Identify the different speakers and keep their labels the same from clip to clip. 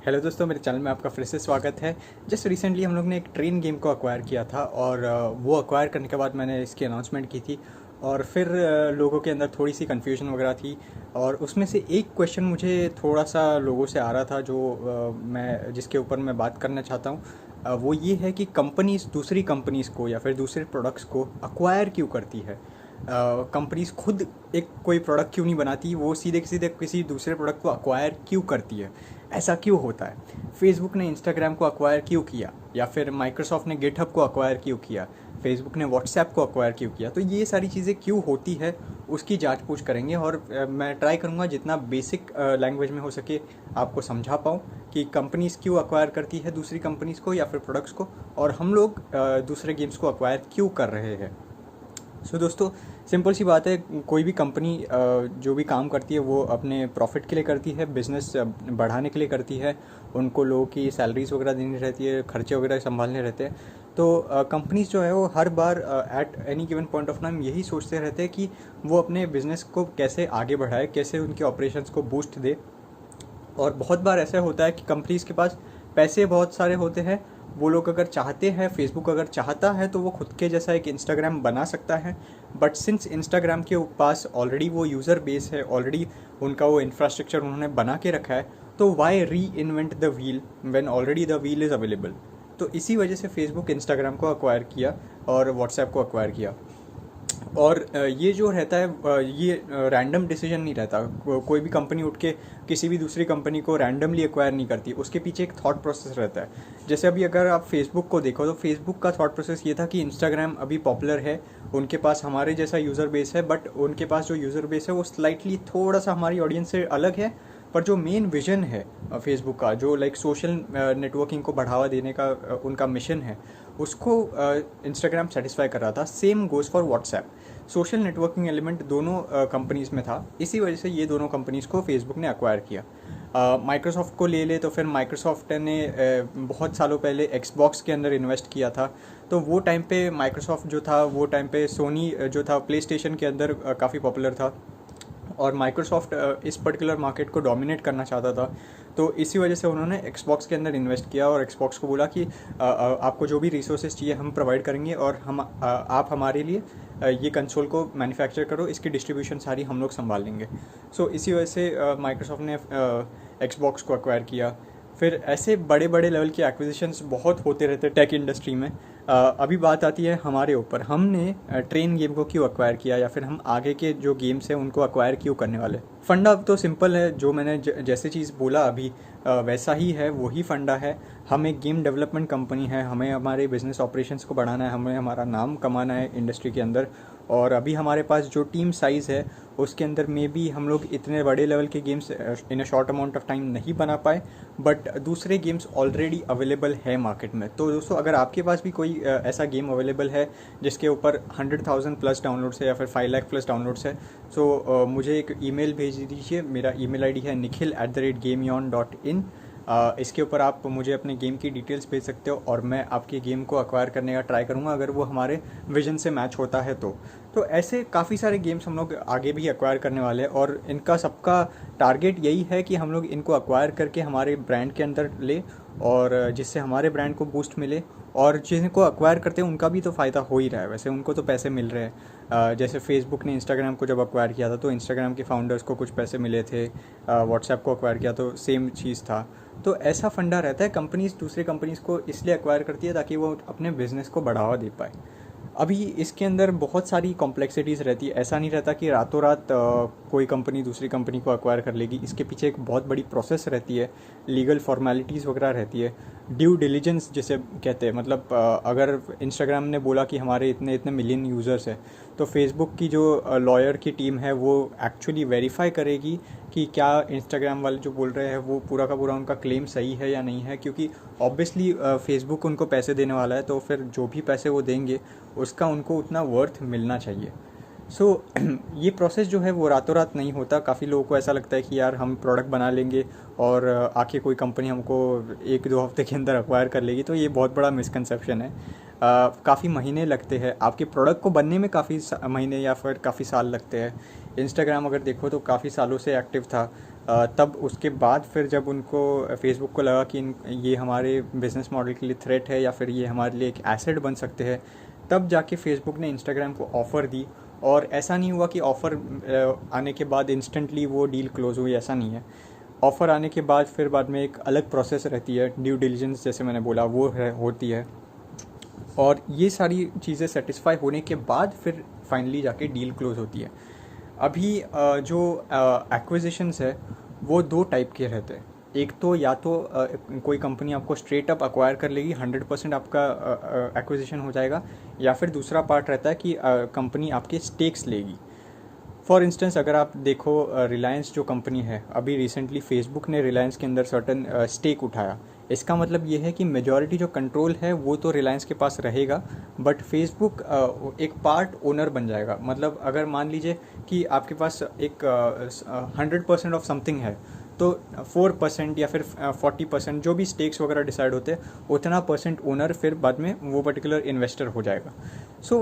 Speaker 1: Hello दोस्तों, मेरे channel में आपका फिर से स्वागत है। जस्ट रिसेंटली हम लोग ने एक ट्रेन गेम को अक्वायर किया था और वो अक्वायर करने के बाद मैंने इसकी अनाउंसमेंट की थी और फिर लोगों के अंदर थोड़ी सी कन्फ्यूजन वगैरह थी और उसमें से एक क्वेश्चन मुझे थोड़ा सा लोगों से आ रहा था जो मैं जिसके ऊपर मैं बात करना चाहता हूँ। वो ये है कि कंपनीज दूसरी कंपनीज़ को या फिर दूसरे प्रोडक्ट्स को अक्वायर क्यों करती है। कंपनीज खुद एक कोई प्रोडक्ट क्यों नहीं बनाती, वो सीधे सीधे किसी दूसरे प्रोडक्ट को अक्वायर क्यों करती है। ऐसा क्यों होता है? फेसबुक ने इंस्टाग्राम को अक्वायर क्यों किया, या फिर माइक्रोसॉफ्ट ने गिटहब को अक्वायर क्यों किया, फेसबुक ने व्हाट्सएप को अक्वायर क्यों किया। तो ये सारी चीज़ें क्यों होती है उसकी जांच पूछ करेंगे और मैं ट्राई करूँगा जितना बेसिक लैंग्वेज में हो सके आपको समझा पाऊँ कि कंपनीज़ क्यों अक्वायर करती है दूसरी कंपनीज़ को या फिर प्रोडक्ट्स को, और हम लोग दूसरे गेम्स को अक्वायर क्यों कर रहे हैं। दोस्तों, सिंपल सी बात है, कोई भी कंपनी जो भी काम करती है वो अपने प्रॉफिट के लिए करती है, बिज़नेस बढ़ाने के लिए करती है, उनको लोगों की सैलरीज वगैरह देनी रहती है, खर्चे वगैरह संभालने रहते हैं। तो कंपनीज जो है वो हर बार at any given point of time यही सोचते रहते हैं कि वो अपने बिज़नेस को कैसे आगे बढ़ाए, कैसे उनके ऑपरेशंस को बूस्ट दे। और बहुत बार ऐसा होता है कि कंपनीज़ के पास पैसे बहुत सारे होते हैं, वो लोग अगर चाहते हैं, फेसबुक अगर चाहता है तो वो खुद के जैसा एक इंस्टाग्राम बना सकता है। बट सिंस इंस्टाग्राम के पास ऑलरेडी वो यूज़र बेस है, ऑलरेडी उनका वो इंफ्रास्ट्रक्चर उन्होंने बना के रखा है, तो वाई री invent the wheel when already the wheel is available. तो इसी वजह से फेसबुक इंस्टाग्राम को अक्वायर किया और व्हाट्सएप को अक्वायर किया। और ये जो रहता है ये रैंडम डिसीजन नहीं रहता। कोई भी कंपनी उठ के किसी भी दूसरी कंपनी को रैंडमली एक्वायर नहीं करती, उसके पीछे एक थॉट प्रोसेस रहता है। जैसे अभी अगर आप फेसबुक को देखो तो फेसबुक का थॉट प्रोसेस ये था कि इंस्टाग्राम अभी पॉपुलर है, उनके पास हमारे जैसा यूज़र बेस है, बट उनके पास जो यूज़र बेस है वो स्लाइटली थोड़ा सा हमारी ऑडियंस से अलग है। पर जो मेन विजन है फेसबुक का, जो लाइक सोशल नेटवर्किंग को बढ़ावा देने का उनका मिशन है, उसको इंस्टाग्राम सेटिस्फाई कर रहा था। Same goes for WhatsApp. Social networking element दोनों कंपनीज़ में था, इसी वजह से ये दोनों कंपनीज़ को फेसबुक ने अक्वायर किया। माइक्रोसॉफ्ट को ले तो फिर माइक्रोसॉफ्ट ने बहुत सालों पहले एक्सबॉक्स के अंदर इन्वेस्ट किया था। तो वो टाइम पे माइक्रोसॉफ्ट जो था, वो टाइम पे सोनी जो था प्ले स्टेशन के अंदर काफ़ी पॉपुलर था और माइक्रोसॉफ्ट इस पर्टिकुलर मार्केट को डोमिनेट करना चाहता था। तो इसी वजह से उन्होंने एक्सबॉक्स के अंदर इन्वेस्ट किया और एक्सबॉक्स को बोला कि आपको जो भी रिसोर्सेज चाहिए हम प्रोवाइड करेंगे और आप हमारे लिए ये कंसोल को मैन्युफैक्चर करो, इसकी डिस्ट्रीब्यूशन सारी हम लोग संभाल लेंगे। सो इसी वजह से माइक्रोसॉफ्ट ने एक्सबॉक्स को एक्वायर किया। फिर ऐसे बड़े बड़े लेवल के एक्विजिशंस बहुत होते रहते हैं टेक इंडस्ट्री में। अभी बात आती है हमारे ऊपर, हमने ट्रेन गेम को क्यों अक्वायर किया या फिर हम आगे के जो गेम्स हैं उनको अक्वायर क्यों करने वाले। फंडा तो सिंपल है, जो मैंने जैसे चीज़ बोला अभी वैसा ही है, वही फंडा है। हम एक गेम डेवलपमेंट कंपनी है, हमें हमारे बिजनेस ऑपरेशंस को बढ़ाना है, हमें हमारा नाम कमाना है इंडस्ट्री के अंदर। और अभी हमारे पास जो टीम साइज़ है उसके अंदर में भी हम लोग इतने बड़े लेवल के games in a short amount of time नहीं बना पाए, बट दूसरे गेम्स ऑलरेडी अवेलेबल है मार्केट में। तो दोस्तों, अगर आपके पास भी कोई ऐसा गेम अवेलेबल है जिसके ऊपर 100,000 प्लस डाउनलोड्स है या फिर 5 लाख प्लस डाउनलोड्स है, तो मुझे एक ईमेल भेज दीजिए। मेरा ईमेल आईडी है nikhil@gameon.in। इसके ऊपर आप मुझे अपने गेम की डिटेल्स भेज सकते हो और मैं आपके गेम को अक्वायर करने का ट्राई करूँगा अगर वो हमारे विजन से मैच होता है तो ऐसे काफ़ी सारे गेम्स हम लोग आगे भी अक्वायर करने वाले हैं और इनका सबका टारगेट यही है कि हम लोग इनको अक्वायर करके हमारे ब्रांड के अंदर ले और जिससे हमारे ब्रांड को बूस्ट मिले। और जिनको अक्वायर करते हैं उनका भी तो फ़ायदा हो ही रहा है, वैसे उनको तो पैसे मिल रहे हैं। जैसे फेसबुक ने इंस्टाग्राम को जब अक्वायर किया था तो इंस्टाग्राम के फाउंडर्स को कुछ पैसे मिले थे, व्हाट्सएप को अक्वायर किया तो सेम चीज़ था। तो ऐसा फंडा रहता है, कंपनीज दूसरी कंपनीज़ को इसलिए अक्वायर करती है ताकि वो अपने बिज़नेस को बढ़ावा दे पाए। अभी इसके अंदर बहुत सारी कॉम्प्लेक्सिटीज़ रहती है, ऐसा नहीं रहता कि रातों रात कोई कंपनी दूसरी कंपनी को अक्वायर कर लेगी। इसके पीछे एक बहुत बड़ी प्रोसेस रहती है, लीगल फॉर्मेलिटीज़ वगैरह रहती है, ड्यू डिलीजेंस जिसे कहते हैं। मतलब अगर इंस्टाग्राम ने बोला कि हमारे इतने इतने मिलियन यूज़र्स हैं, तो फेसबुक की जो लॉयर की टीम है वो एक्चुअली वेरीफाई करेगी कि क्या इंस्टाग्राम वाले जो बोल रहे हैं वो पूरा का पूरा उनका क्लेम सही है या नहीं है। क्योंकि ऑब्वियसली फेसबुक उनको पैसे देने वाला है, तो फिर जो भी पैसे वो देंगे उसका उनको उतना वर्थ मिलना चाहिए। सो ये प्रोसेस जो है वो रातों रात नहीं होता। काफ़ी लोगों को ऐसा लगता है कि यार हम प्रोडक्ट बना लेंगे और आके कोई कंपनी हमको 1-2 हफ्ते के अंदर एक्वायर कर लेगी, तो ये बहुत बड़ा मिसकंसेप्शन है। काफ़ी महीने लगते हैं आपके प्रोडक्ट को बनने में, काफ़ी महीने या फिर काफ़ी साल लगते हैं। इंस्टाग्राम अगर देखो तो काफ़ी सालों से एक्टिव था, तब उसके बाद फिर जब उनको फेसबुक को लगा कि ये हमारे बिज़नेस मॉडल के लिए थ्रेट है या फिर ये हमारे लिए एक एसेट बन सकते हैं, तब जाके फेसबुक ने इंस्टाग्राम को ऑफ़र दी। और ऐसा नहीं हुआ कि ऑफ़र आने के बाद इंस्टेंटली वो डील क्लोज़ हुई, ऐसा नहीं है। ऑफ़र आने के बाद फिर बाद में एक अलग प्रोसेस रहती है, ड्यू डिलिजेंस जैसे मैंने बोला वो होती है, और ये सारी चीज़ें सेटिस्फाई होने के बाद फिर फाइनली जाके डील क्लोज़ होती है। अभी जो एक्विजिशंस है वो 2 टाइप के रहते हैं। एक तो या तो कोई कंपनी आपको स्ट्रेट अप अक्वायर कर लेगी, 100% आपका एक्विजिशन हो जाएगा, या फिर दूसरा पार्ट रहता है कि कंपनी आपके स्टेक्स लेगी। फॉर इंस्टेंस अगर आप देखो, रिलायंस जो कंपनी है, अभी रिसेंटली फेसबुक ने रिलायंस के अंदर सर्टन स्टेक उठाया। इसका मतलब ये है कि मेजॉरिटी जो कंट्रोल है वो तो रिलायंस के पास रहेगा, बट फेसबुक एक पार्ट ओनर बन जाएगा। मतलब अगर मान लीजिए कि आपके पास एक 100% ऑफ समथिंग है, तो 4% या फिर 40% जो भी स्टेक्स वगैरह डिसाइड होते हैं, उतना परसेंट ओनर फिर बाद में वो पर्टिकुलर इन्वेस्टर हो जाएगा। सो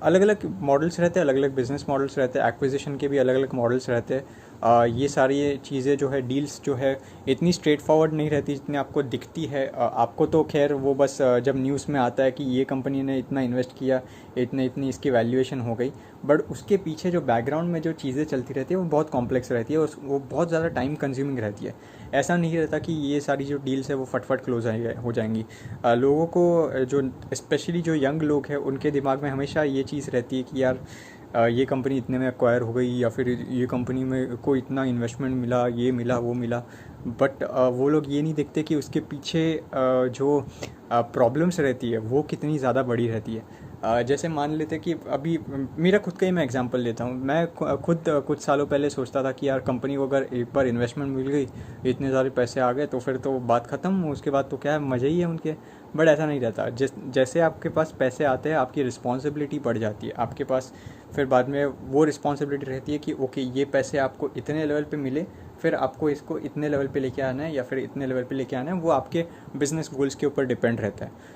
Speaker 1: अलग अलग मॉडल्स रहते हैं, अलग अलग बिजनेस मॉडल्स रहते हैं, एक्विजिशन के भी अलग अलग मॉडल्स रहते हैं। ये सारी चीज़ें जो है, डील्स जो है, इतनी स्ट्रेट फॉरवर्ड नहीं रहती जितनी आपको दिखती है। आपको तो खैर वो बस जब न्यूज़ में आता है कि ये कंपनी ने इतना इन्वेस्ट किया, इतनी इसकी वैल्यूएशन हो गई, बट उसके पीछे जो बैकग्राउंड में जो चीज़ें चलती रहती है वो बहुत कॉम्प्लेक्स रहती है, और वो बहुत ज़्यादा टाइम कंज्यूमिंग रहती है। ऐसा नहीं रहता कि ये सारी जो डील्स है वो फटफट क्लोज हो जाएंगी। लोगों को जो स्पेशली जो यंग लोग हैं उनके दिमाग में हमेशा ये चीज़ रहती है कि यार ये कंपनी इतने में एक्वायर हो गई, या फिर ये कंपनी में को इतना इन्वेस्टमेंट मिला, ये मिला वो मिला। बट वो लोग ये नहीं देखते कि उसके पीछे जो प्रॉब्लम्स रहती है वो कितनी ज़्यादा बड़ी रहती है। जैसे मान लेते कि अभी मेरा खुद का ही मैं एग्जांपल लेता हूँ। मैं खुद कुछ सालों पहले सोचता था कि यार कंपनी को अगर एक बार इन्वेस्टमेंट मिल गई, इतने सारे पैसे आ गए, तो फिर तो बात ख़त्म, उसके बाद तो क्या है, मज़े ही है उनके। बट ऐसा नहीं रहता। जैसे आपके पास पैसे आते हैं, आपकी रिस्पॉन्सिबिलिटी बढ़ जाती है। आपके पास फिर बाद में वो रिस्पॉन्सिबिलिटी रहती है कि ओके, ये पैसे आपको इतने लेवल पे मिले, फिर आपको इसको इतने लेवल पे लेके आना है या फिर इतने लेवल पे लेके आना है। वो आपके बिजनेस गोल्स के ऊपर डिपेंड रहता है।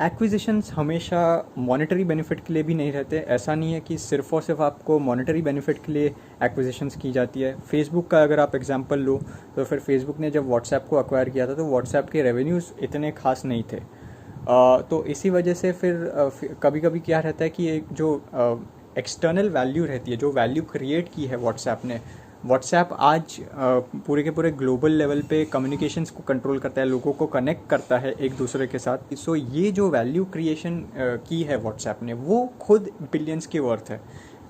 Speaker 1: एक्विजिशंस हमेशा मॉनेटरी बेनिफिट के लिए भी नहीं रहते। ऐसा नहीं है कि सिर्फ और सिर्फ आपको मॉनेटरी बेनिफिट के लिए एक्विजिशंस की जाती है। फेसबुक का अगर आप एग्जांपल लो, तो फिर फेसबुक ने जब व्हाट्सएप को अक्वायर किया था तो व्हाट्सएप के रेवेन्यूज़ इतने खास नहीं थे। तो इसी वजह से फिर कभी कभी क्या रहता है कि एक जो एक्सटर्नल वैल्यू रहती है, जो वैल्यू क्रिएट की है व्हाट्सएप ने, व्हाट्सएप आज पूरे के पूरे ग्लोबल लेवल पे कम्युनिकेशंस को कंट्रोल करता है, लोगों को कनेक्ट करता है एक दूसरे के साथ। सो ये जो वैल्यू क्रिएशन की है व्हाट्सएप ने, वो खुद बिलियंस की वर्थ है,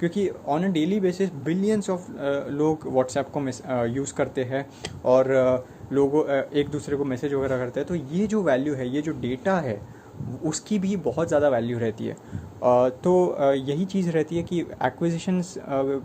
Speaker 1: क्योंकि on a daily basis billions of लोग व्हाट्सएप को यूज़ करते हैं, और लोगों एक दूसरे को मैसेज वगैरह करते हैं। तो ये जो वैल्यू है, ये जो डेटा है, उसकी भी बहुत ज़्यादा वैल्यू रहती है। तो यही चीज़ रहती है कि एक्विजिशंस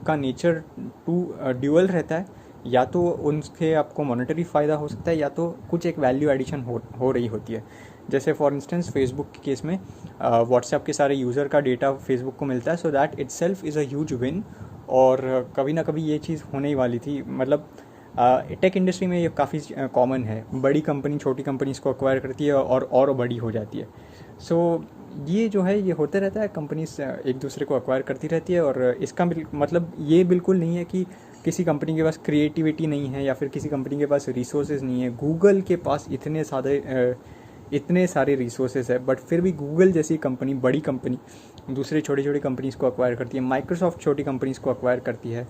Speaker 1: का नेचर ड्यूअल रहता है। या तो उनसे आपको मॉनेटरी फ़ायदा हो सकता है, या तो कुछ एक वैल्यू एडिशन हो रही होती है। जैसे फॉर इंस्टेंस फेसबुक के केस में व्हाट्सएप के सारे यूज़र का डेटा फेसबुक को मिलता है, so that itself is a huge win. और कभी ना कभी ये चीज़ होने ही वाली थी। मतलब टेक इंडस्ट्री में ये काफ़ी कॉमन है, बड़ी कंपनी छोटी कंपनीज़ को एक्वायर करती है और बड़ी हो जाती है। सो ये जो है ये होते रहता है, कंपनीज एक दूसरे को एक्वायर करती रहती है। और इसका मतलब ये बिल्कुल नहीं है कि किसी कंपनी के पास क्रिएटिविटी नहीं है या फिर किसी कंपनी के पास रिसोर्सेज नहीं है। गूगल के पास इतने सारे रिसोर्सेज है, बट फिर भी गूगल जैसी कंपनी, बड़ी कंपनी, दूसरी छोटी छोटी कंपनीज़ को एक्वायर करती है। माइक्रोसॉफ्ट छोटी कंपनीज़ को एक्वायर करती है।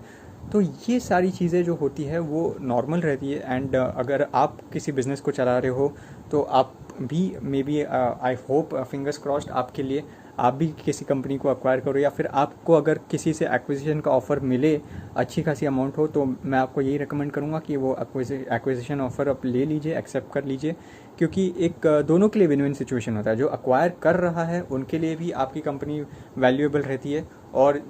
Speaker 1: तो ये सारी चीज़ें जो होती है वो नॉर्मल रहती है। एंड अगर आप किसी बिज़नेस को चला रहे हो तो आप भी may be, I hope, fingers crossed, आपके लिए आप भी किसी कंपनी को एक्वायर करो, या फिर आपको अगर किसी से एक्विजिशन का ऑफ़र मिले, अच्छी खासी अमाउंट हो, तो मैं आपको यही रिकमेंड करूँगा कि वो एक्विजिशन ऑफ़र आप ले लीजिए, एक्सेप्ट कर लीजिए। क्योंकि एक दोनों के लिए विन विन सिचुएशन होता है। जो एक्वायर कर रहा है उनके लिए भी आपकी कंपनी वैल्यूएबल रहती है, और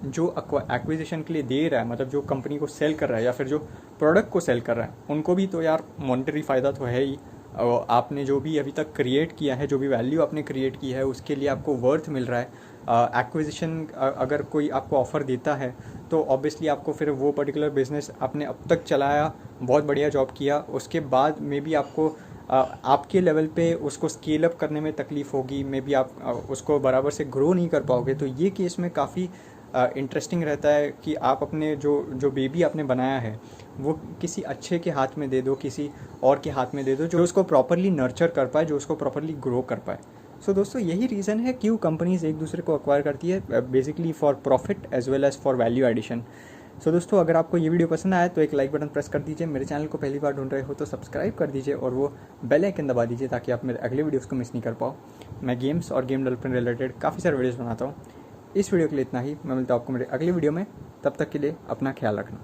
Speaker 1: जो एक्विजिशन के लिए दे रहा है, मतलब जो कंपनी को सेल कर रहा है या फिर जो प्रोडक्ट को सेल कर रहा है, उनको भी तो यार मॉनेटरी फ़ायदा तो है ही। आपने जो भी अभी तक क्रिएट किया है, जो भी वैल्यू आपने क्रिएट की है, उसके लिए आपको वर्थ मिल रहा है। एक्विजिशन अगर कोई आपको ऑफ़र देता है तो ऑब्वियसली आपको फिर वो पर्टिकुलर बिज़नेस आपने अब तक चलाया, बहुत बढ़िया जॉब किया, उसके बाद मे बी आपको आपके लेवल पे उसको स्केल अप करने में तकलीफ़ होगी, मे बी आप उसको बराबर से ग्रो नहीं कर पाओगे। तो ये केस में काफ़ी इंटरेस्टिंग रहता है कि आप अपने जो बेबी आपने बनाया है वो किसी अच्छे के हाथ में दे दो, किसी और के हाथ में दे दो जो उसको प्रॉपरली नर्चर कर पाए, जो उसको प्रॉपरली ग्रो कर पाए। सो दोस्तों यही रीज़न है क्यों कंपनीज एक दूसरे को अक्वायर करती है, basically for profit as well as for value addition. So दोस्तों अगर आपको ये वीडियो पसंद आया तो एक लाइक बटन प्रेस कर दीजिए, मेरे चैनल को पहली बार ढूंढ रहे हो तो सब्सक्राइब कर दीजिए और वो बेल आइकन दबा दीजिए ताकि आप मेरे अगले वीडियोस को मिस नहीं कर पाओ। मैं गेम्स और गेम डेवलपमेंट रिलेटेड काफ़ी सारे वीडियोस बनाता हूँ। इस वीडियो के लिए इतना ही, मैं मिलता हूँ आपको मेरे अगले वीडियो में, तब तक के लिए अपना ख्याल रखना।